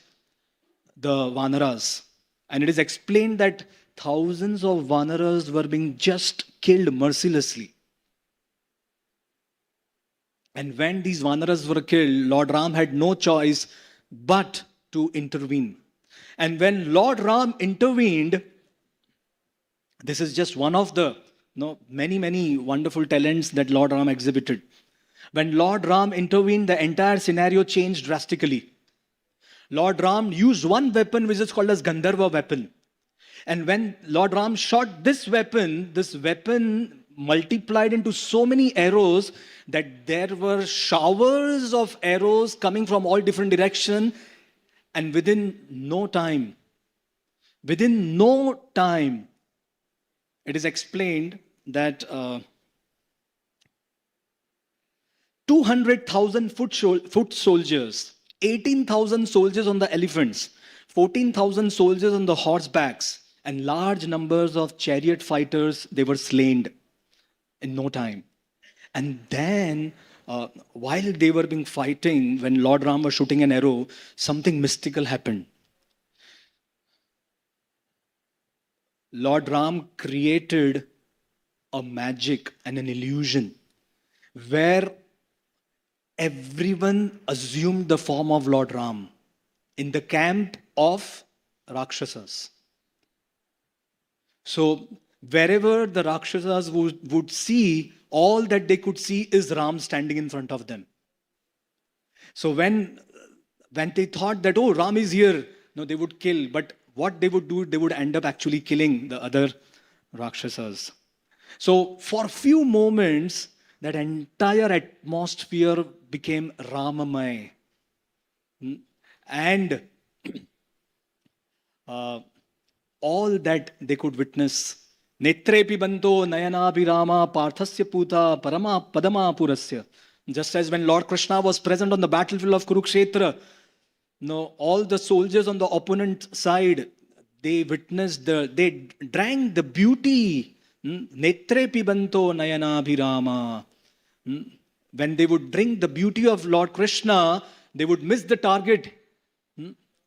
the Vanaras. And it is explained that thousands of Vanaras were being just killed mercilessly. And when these Vanaras were killed, Lord Ram had no choice but to intervene. And when Lord Ram intervened, this is just one of the many wonderful talents that Lord Ram exhibited. When Lord Ram intervened, the entire scenario changed drastically. Lord Ram used one weapon which is called as Gandharva weapon. And when Lord Ram shot this weapon multiplied into so many arrows that there were showers of arrows coming from all different directions. And within no time, it is explained that 200,000 foot soldiers, 18,000 soldiers on the elephants, 14,000 soldiers on the horsebacks, and large numbers of chariot fighters, they were slain in no time. And then, while they were being fighting, when Lord Ram was shooting an arrow, something mystical happened. Lord Ram created a magic and an illusion where everyone assumed the form of Lord Ram in the camp of Rakshasas. So wherever the Rakshasas would see, all that they could see is Ram standing in front of them. So when they thought that, oh, Ram is here, they would kill. But what they would do, they would end up actually killing the other Rakshasas. So for a few moments, that entire atmosphere became Ramamay. And all that they could witness. Netre pibanto nayanabhirama parthasya puta parama padama purasya. Just as when Lord Krishna was present on the battlefield of Kurukshetra, all the soldiers on the opponent side, they witnessed they drank the beauty. Netre pibanto nayanabhirama. When they would drink the beauty of Lord Krishna, they would miss the target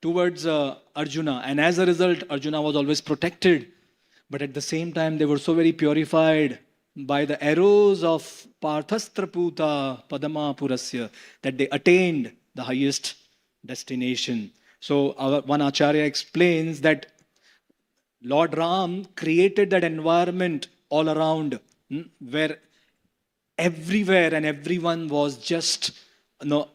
towards Arjuna. And as a result, Arjuna was always protected. But at the same time, they were so very purified by the arrows of Parthastra-puta Padama Purasya that they attained the highest destination. So one Acharya explains that Lord Ram created that environment all around where everywhere and everyone was just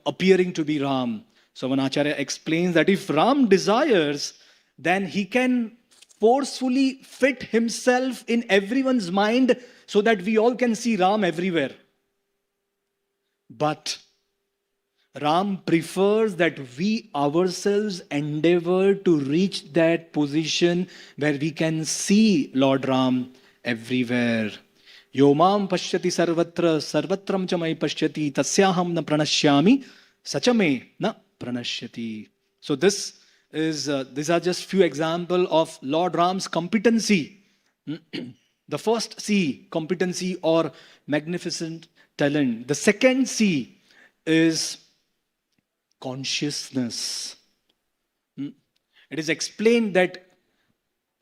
appearing to be Ram. So one Acharya explains that if Ram desires, then he can forcefully fit himself in everyone's mind so that we all can see Ram everywhere. But Ram prefers that we ourselves endeavor to reach that position where we can see Lord Ram everywhere. Yomam pashyati sarvatra sarvatram cha mai pashyati tasyaham na pranashyami sachame na pranashyati. So these are just few examples of Lord Ram's competency. The first C, competency or magnificent talent. The second C is consciousness. It is explained that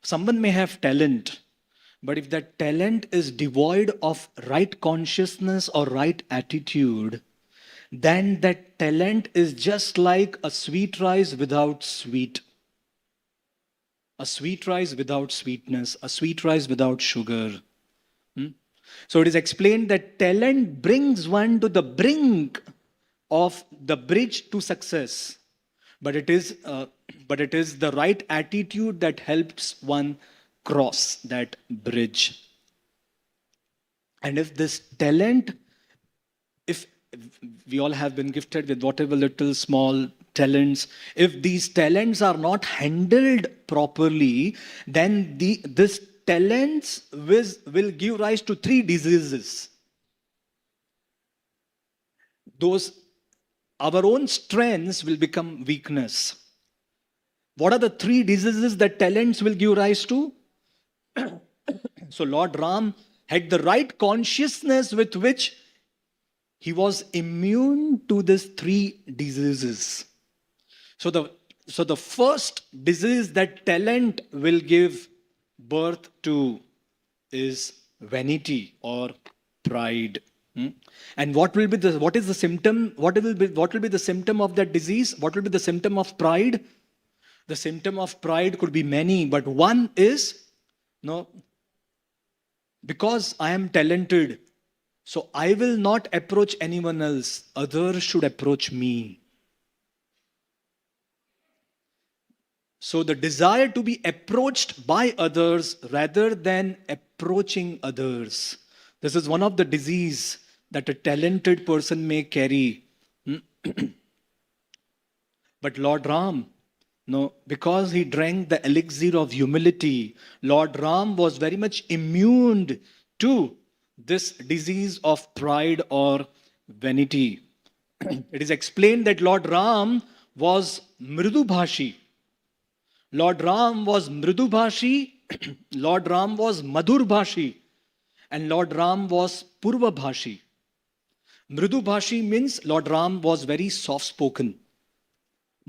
someone may have talent, but if that talent is devoid of right consciousness or right attitude, then that talent is just like a sweet rice without sweet. A sweet rice without sweetness, a sweet rice without sugar. So it is explained that talent brings one to the brink of the bridge to success. But it is the right attitude that helps one cross that bridge. And if this talent, if we all have been gifted with whatever little small talents, if these talents are not handled properly, then this talents will give rise to 3 diseases. Our own strengths will become weakness. What are the 3 diseases that talents will give rise to? So Lord Ram had the right consciousness with which he was immune to these 3 diseases. So the first disease that talent will give birth to is vanity or pride. And what is the symptom? What will be the symptom of that disease? What will be the symptom of pride? The symptom of pride could be many, but one is, because I am talented, so I will not approach anyone else. Others should approach me. So the desire to be approached by others rather than approaching others. This is one of the diseases that a talented person may carry. But Lord Ram, because he drank the elixir of humility, Lord Ram was very much immune to this disease of pride or vanity. It is explained that Lord Ram was Mridubhashi. Lord Ram was Mridubhashi, Lord Ram was Madhurbhashi, and Lord Ram was Purvabhashi. Mridubhashi means Lord Ram was very soft-spoken.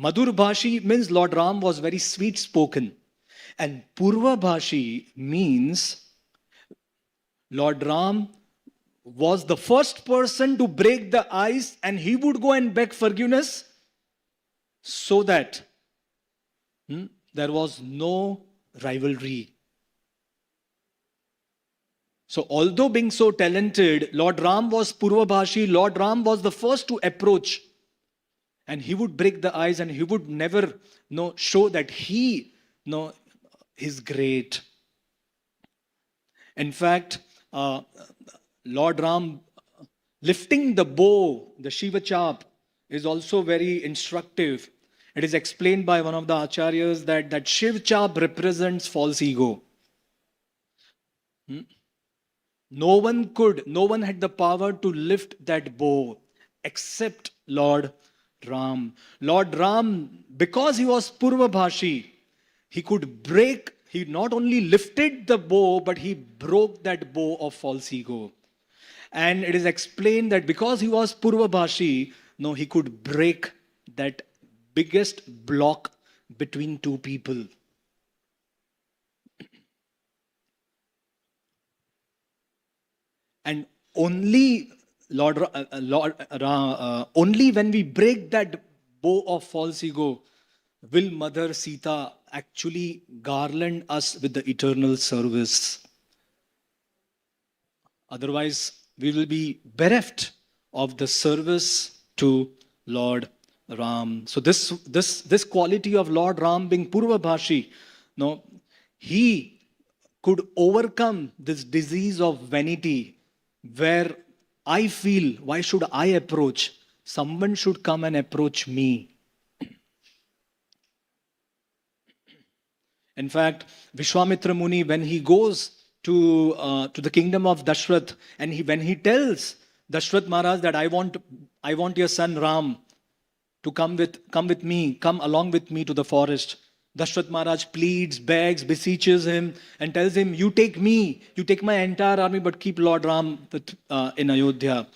Madhurbhashi means Lord Ram was very sweet-spoken. And Purvabhashi means Lord Ram was the first person to break the ice, and he would go and beg forgiveness so that there was no rivalry. So although being so talented, Lord Ram was Purvabhashi, Lord Ram was the first to approach. And he would break the ice and he would never show that he is great. In fact, Lord Ram lifting the bow, the Shiva chap, is also very instructive. It is explained by one of the acharyas that Shiv chap represents false ego. No one had the power to lift that bow except Lord Ram. Lord Ram, because he was Purvabhashi, he not only lifted the bow, but he broke that bow of false ego. And it is explained that because he was Purvabhashi, no, he could break that biggest block between two people. And only only when we break that bow of false ego will Mother Sita actually garland us with the eternal service. Otherwise, we will be bereft of the service to Lord Ram. So this quality of Lord Ram being Purvabhashi, no, he could overcome this disease of vanity where I feel, why should I approach? Someone should come and approach me. In fact, Vishwamitra Muni, when he goes to the kingdom of Dashrath, and when he tells Dashrath Maharaj that I want your son Ram to come along with me to the forest. Dashrath Maharaj pleads, begs, beseeches him, and tells him, you take my entire army, but keep Lord Ram in Ayodhya.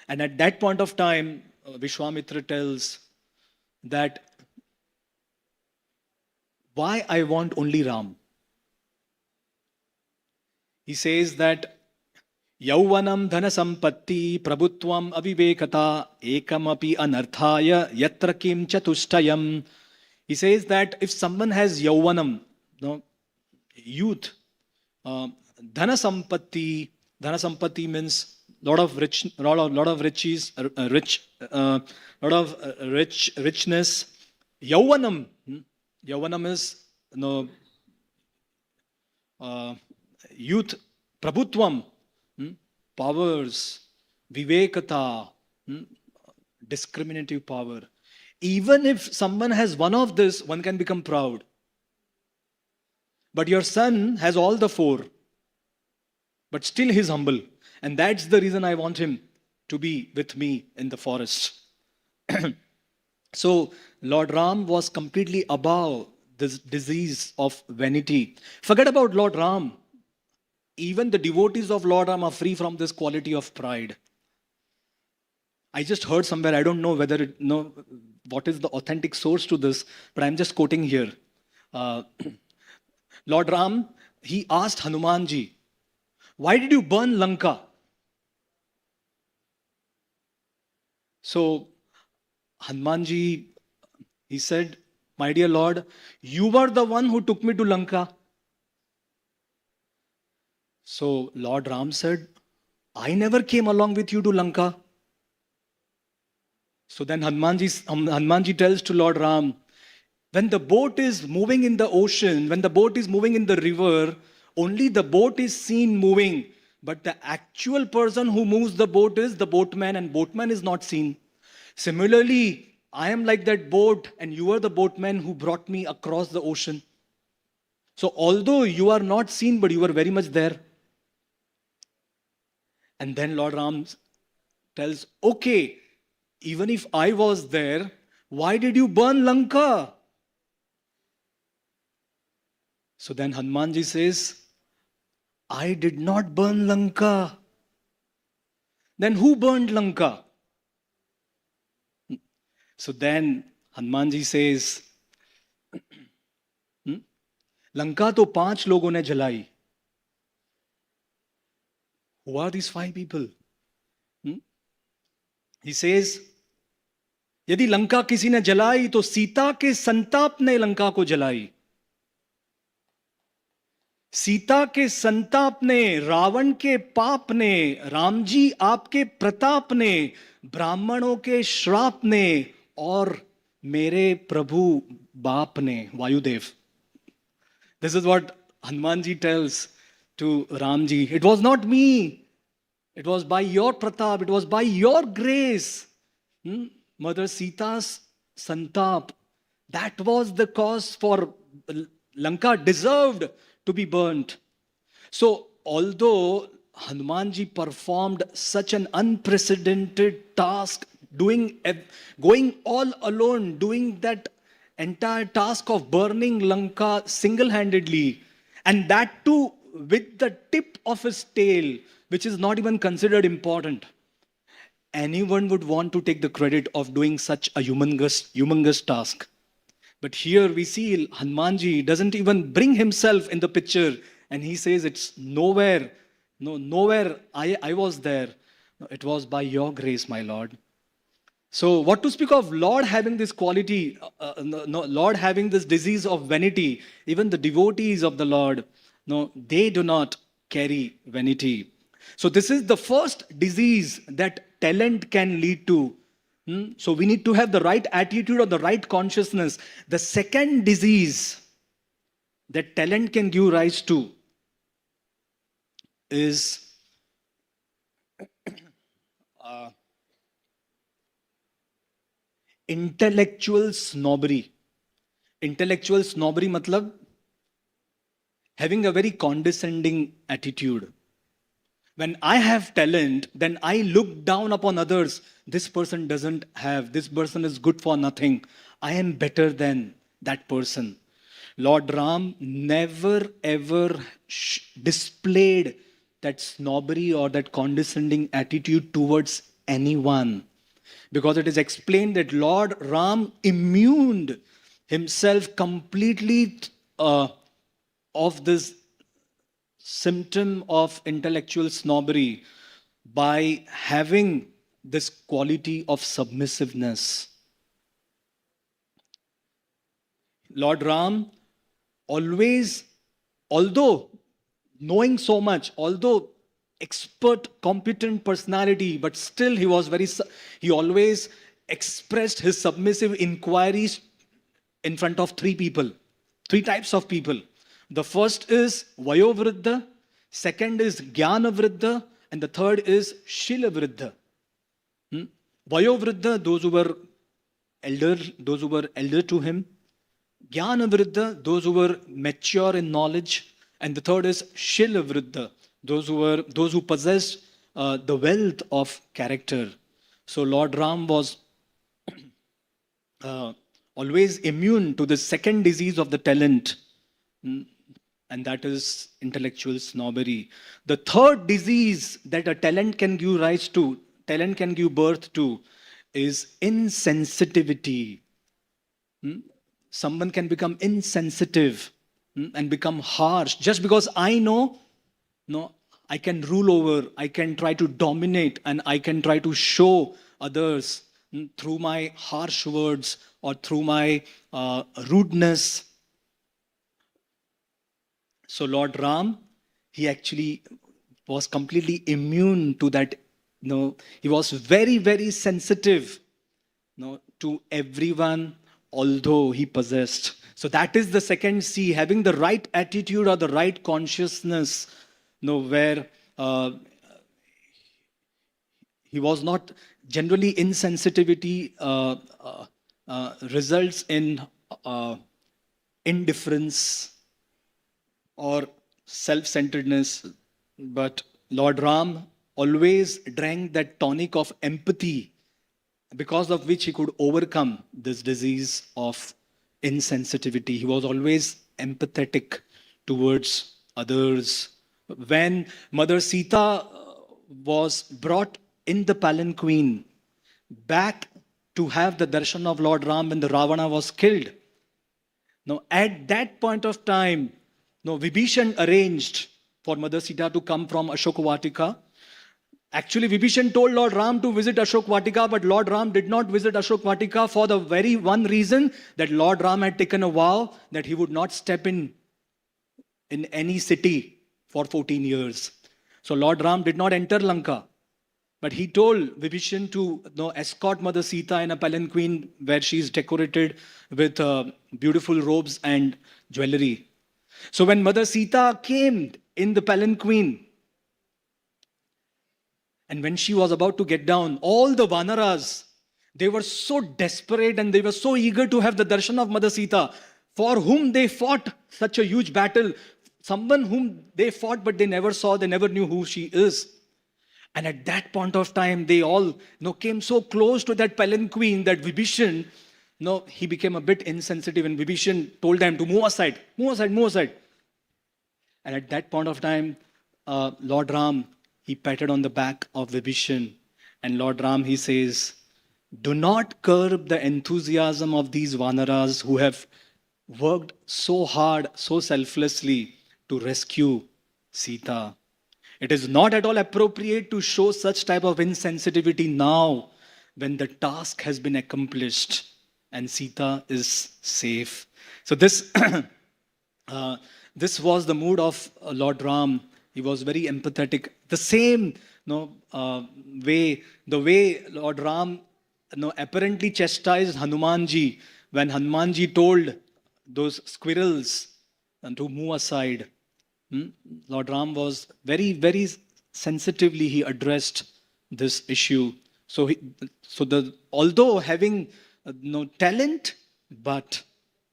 And at that point of time, Vishwamitra tells that why I want only Ram. He says that Yauvanam dhana sampatti prabhutvam avivekata ekamapi anarthaya yatra kim chatushtayam. He says that if someone has Yauvanam, no, youth, dhana sampatti means lot of richness, richness. Yauvanam is youth, prabhutvam, powers, vivekata, discriminative power. Even if someone has one of this, one can become proud. But your son has all the four, but still he's humble. And that's the reason I want him to be with me in the forest. So Lord Ram was completely above this disease of vanity. Forget about Lord Ram. Even the devotees of Lord Ram are free from this quality of pride. I just heard somewhere, I don't know what is the authentic source to this, but I'm just quoting here. Lord Ram, he asked Hanumanji, why did you burn Lanka? So Hanumanji, he said, my dear Lord, you were the one who took me to Lanka. So Lord Ram said, I never came along with you to Lanka. So then Hanumanji tells to Lord Ram, when the boat is moving in the ocean, when the boat is moving in the river, only the boat is seen moving. But the actual person who moves the boat is the boatman, and boatman is not seen. Similarly, I am like that boat, and you are the boatman who brought me across the ocean. So although you are not seen, but you are very much there. And then Lord Ram tells, okay, even if I was there, why did you burn Lanka? So then Hanumanji says, I did not burn Lanka. Then who burned Lanka? So then Hanumanji says, Lanka to 5 लोगों ने जलाई. Who are these 5 people? He says, यदि लंका किसी ने जलाई तो सीता के संताप ने लंका को जलाई. सीता के संताप ने, रावण के पाप ने, राम जी आपके प्रताप ने, ब्राह्मणों के श्राप ने और मेरे प्रभु बाप ने, Vayudev. This is what Hanumanji tells to Ramji. It was not me. It was by your pratap. It was by your grace. Mother Sita's santap. That was the cause for Lanka deserved to be burnt. So, although Hanumanji performed such an unprecedented task, going all alone, doing that entire task of burning Lanka single-handedly, and that too with the tip of his tail, which is not even considered important. Anyone would want to take the credit of doing such a humongous task. But here we see Hanumanji doesn't even bring himself in the picture, and he says, it's nowhere, nowhere I was there. No, it was by your grace, my Lord. So what to speak of Lord having this quality, Lord having this disease of vanity, even the devotees of the Lord, no, they do not carry vanity. So this is the first disease that talent can lead to. So we need to have the right attitude or the right consciousness. The second disease that talent can give rise to is intellectual snobbery. Intellectual snobbery matlab having a very condescending attitude. When I have talent, then I look down upon others. This person doesn't have, this person is good for nothing. I am better than that person. Lord Ram never ever displayed that snobbery or that condescending attitude towards anyone. Because it is explained that Lord Ram immuned himself completely of this symptom of intellectual snobbery by having this quality of submissiveness. Lord Ram always, although knowing so much, although expert, competent personality, but still he always expressed his submissive inquiries in front of three types of people. The first is Vayovriddha, second is Jnanavriddha, and the third is Shilavriddha. Vayovriddha, those who were elder to him. Jnanavriddha, those who were mature in knowledge. And the third is Shilavriddha, those who possessed the wealth of character. So Lord Ram was always immune to the second disease of the talent, and that is intellectual snobbery. The third disease that a talent can give birth to, is insensitivity. Someone can become insensitive and become harsh just because I know, I can rule over, I can try to dominate, and I can try to show others through my harsh words or through my rudeness. So Lord Ram, he actually was completely immune to that. He was very, very sensitive to everyone, although he possessed. So that is the second C, having the right attitude or the right consciousness, where he was not generally insensitivity results in indifference or self-centeredness, but Lord Ram always drank that tonic of empathy, because of which he could overcome this disease of insensitivity. He was always empathetic towards others. When Mother Sita was brought in the palanquin back to have the darshan of Lord Ram when the Ravana was killed, at that point of time, Vibhishan arranged for Mother Sita to come from Ashok Vatika. Actually, Vibhishan told Lord Ram to visit Ashok Vatika, but Lord Ram did not visit Ashok Vatika for the very one reason that Lord Ram had taken a vow that he would not step in any city for 14 years. So Lord Ram did not enter Lanka, but he told Vibhishan to escort Mother Sita in a palanquin where she is decorated with beautiful robes and jewelry. So when Mother Sita came in the palanquin, and when she was about to get down, all the Vanaras, they were so desperate and they were so eager to have the darshan of Mother Sita, for whom they fought such a huge battle. Someone whom they fought but they never saw, they never knew who she is. And at that point of time, they all came so close to that palanquin that Vibhishan, he became a bit insensitive, and Vibhishan told them to move aside, move aside, move aside. And at that point of time, Lord Ram he patted on the back of Vibhishan, and Lord Ram, he says, do not curb the enthusiasm of these Vanaras who have worked so hard, so selflessly to rescue Sita. It is not at all appropriate to show such type of insensitivity now when the task has been accomplished and Sita is safe. So this, this was the mood of Lord Ram. He was very empathetic. The same way, the way Lord Ram apparently chastised Hanumanji when Hanumanji told those squirrels to move aside. Lord Ram was very, very sensitively he addressed this issue. So, although having no talent, but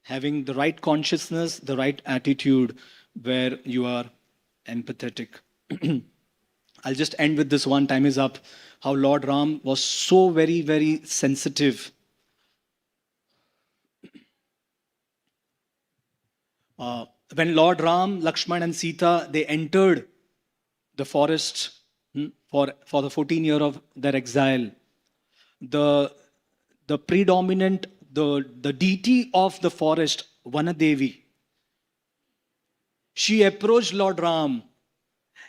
having the right consciousness, the right attitude, where you are empathetic. I'll just end with this one. Time is up. How Lord Ram was so very, very sensitive. When Lord Ram, Lakshman and Sita, they entered the forest for the 14 year of their exile, the predominant, the deity of the forest, Vanadevi, she approached Lord Ram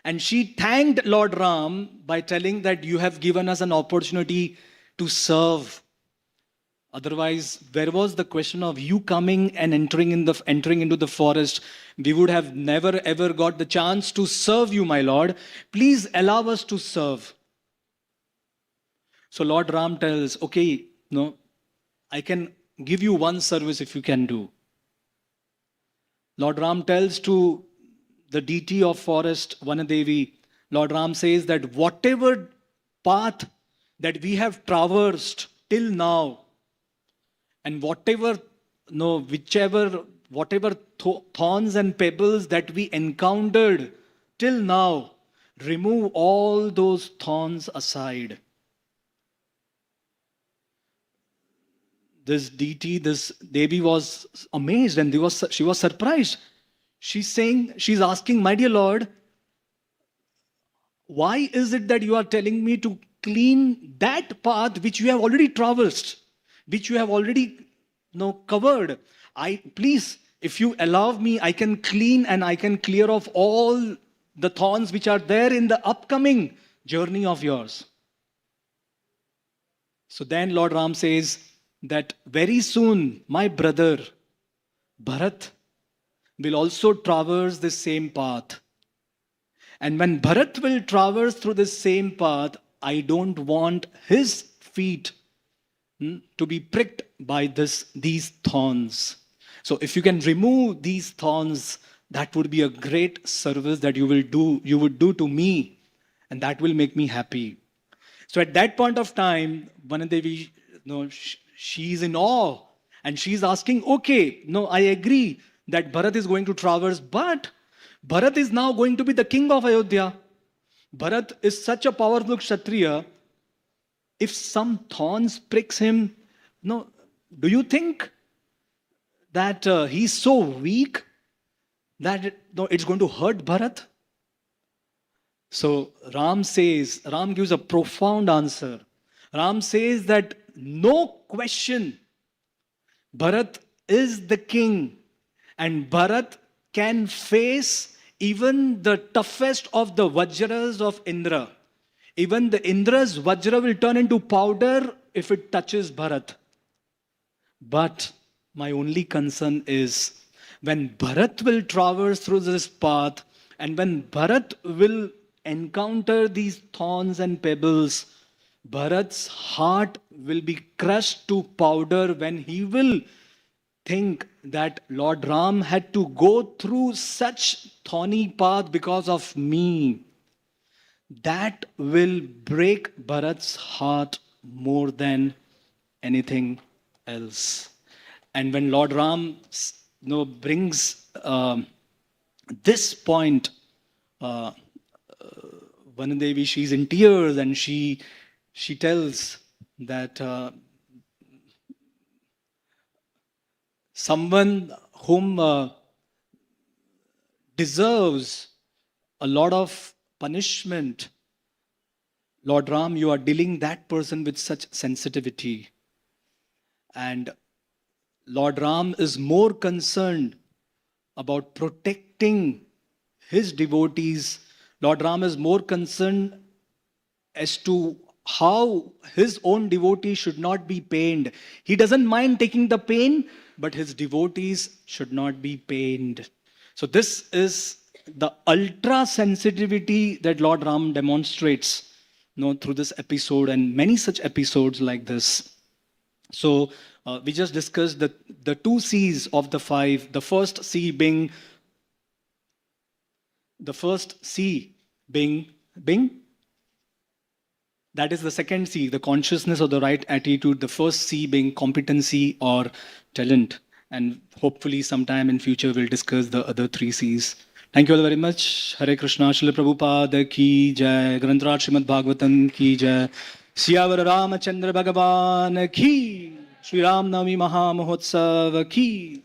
and she thanked Lord Ram by telling that you have given us an opportunity to serve. Otherwise, where was the question of you coming and entering into the forest? We would have never ever got the chance to serve you, my Lord. Please allow us to serve. So Lord Ram tells, okay, no, I can give you one service if you can do. Lord Ram tells to the deity of forest, Vanadevi, Lord Ram says that whatever path that we have traversed till now, and whatever thorns and pebbles that we encountered till now, remove all those thorns aside. This deity, this Devi was amazed and she was surprised. She's asking, my dear Lord, why is it that you are telling me to clean that path which you have already traversed, which you have already covered? Please, if you allow me, I can clean and I can clear off all the thorns which are there in the upcoming journey of yours. So then Lord Ram says that very soon my brother Bharat will also traverse the same path. And when Bharat will traverse through the same path, I don't want his feet to be pricked by these thorns. So if you can remove these thorns, that would be a great service that you would do to me, and that will make me happy. So at that point of time, Vanadevi, she's in awe and she's asking, okay, I agree that Bharat is going to traverse, but Bharat is now going to be the king of Ayodhya. Bharat is such a powerful Kshatriya. If some thorns pricks him, do you think that he's so weak that it's going to hurt Bharat? So Ram gives a profound answer. Ram says that no question, Bharat is the king, and Bharat can face even the toughest of the Vajras of Indra. Even the Indra's Vajra will turn into powder if it touches Bharat. But my only concern is when Bharat will traverse through this path and when Bharat will encounter these thorns and pebbles, Bharat's heart will be crushed to powder when he will think that Lord Ram had to go through such thorny path because of me. That will break Bharat's heart more than anything else. And when Lord Ram brings this point, Vanadevi, she's in tears and she tells that someone whom deserves a lot of punishment Lord Ram, you are dealing that person with such sensitivity. And Lord Ram is more concerned about protecting his devotees. Lord Ram is more concerned as to how his own devotees should not be pained. He doesn't mind taking the pain, but his devotees should not be pained. So this is the ultra sensitivity that Lord Ram demonstrates, through this episode and many such episodes like this. So we just discussed the two C's of the five. The first C being that is the second C, the consciousness of the right attitude. The first C being competency or talent. And hopefully sometime in future we'll discuss the other three C's. Thank you all very much. Hare Krishna, Srila Prabhupada ki jai, Grantraj Srimad Bhagavatam ki jai, Siyavara Ramachandra Bhagavan ki, Shri Ram Navami Maha Mahotsav ki.